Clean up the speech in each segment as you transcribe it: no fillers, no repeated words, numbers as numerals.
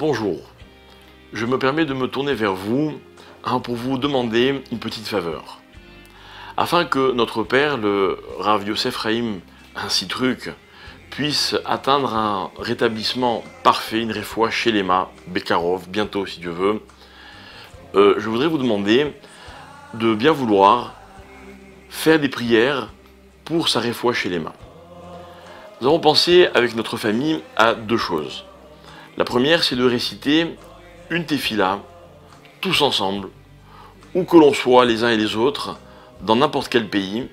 Bonjour, je me permets de me tourner vers vous pour vous demander une petite faveur. Afin que notre père, le Rav Yosef Chaim Sitruk, puisse atteindre un rétablissement parfait, une réfoua Shelema, Bekarov, bientôt si Dieu veut, je voudrais vous demander de bien vouloir faire des prières pour sa réfoua Shelema. Nous avons pensé avec notre famille à deux choses. La première, c'est de réciter une tefila, tous ensemble, où que l'on soit les uns et les autres, dans n'importe quel pays,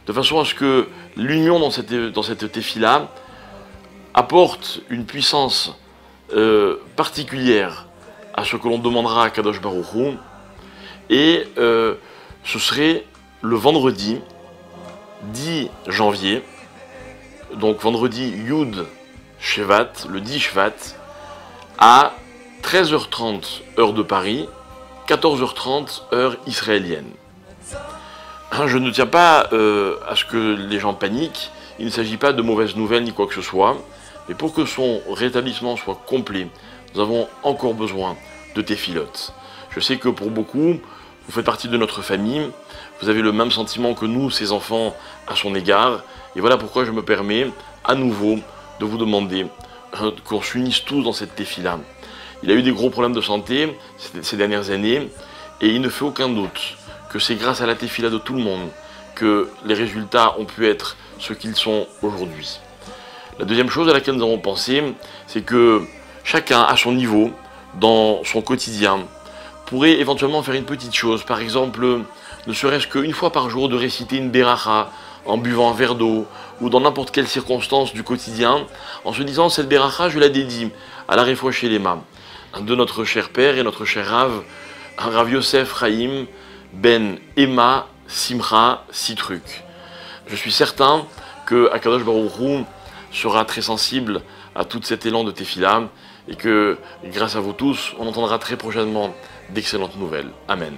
de façon à ce que l'union dans cette tefila apporte une puissance particulière à ce que l'on demandera à Kadosh Baruch Hu, et ce serait le vendredi 10 janvier, donc vendredi Yud Shevat, le 10 Shvat, à 13h30 heure de Paris, 14h30 heure israélienne. Je ne tiens pas à ce que les gens paniquent, il ne s'agit pas de mauvaises nouvelles ni quoi que ce soit, mais pour que son rétablissement soit complet, nous avons encore besoin de téphilotes. Je sais que pour beaucoup, vous faites partie de notre famille, vous avez le même sentiment que nous, ses enfants, à son égard, et voilà pourquoi je me permets à nouveau de vous demander qu'on s'unisse tous dans cette tefila. Il a eu des gros problèmes de santé ces dernières années, et il ne fait aucun doute que c'est grâce à la tefila de tout le monde que les résultats ont pu être ce qu'ils sont aujourd'hui. La deuxième chose à laquelle nous avons pensé, c'est que chacun à son niveau, dans son quotidien, pourrait éventuellement faire une petite chose, par exemple, ne serait-ce qu'une fois par jour de réciter une beracha en buvant un verre d'eau, ou dans n'importe quelle circonstance du quotidien, en se disant cette beracha, je la dédie à la réfoua Shelema de notre cher père et notre cher Rav Yosef Chaim Ben Emma Simcha Sitruk. Je suis certain que Akadosh Baruch Hu sera très sensible à tout cet élan de tefila, et que grâce à vous tous, on entendra très prochainement d'excellentes nouvelles. Amen.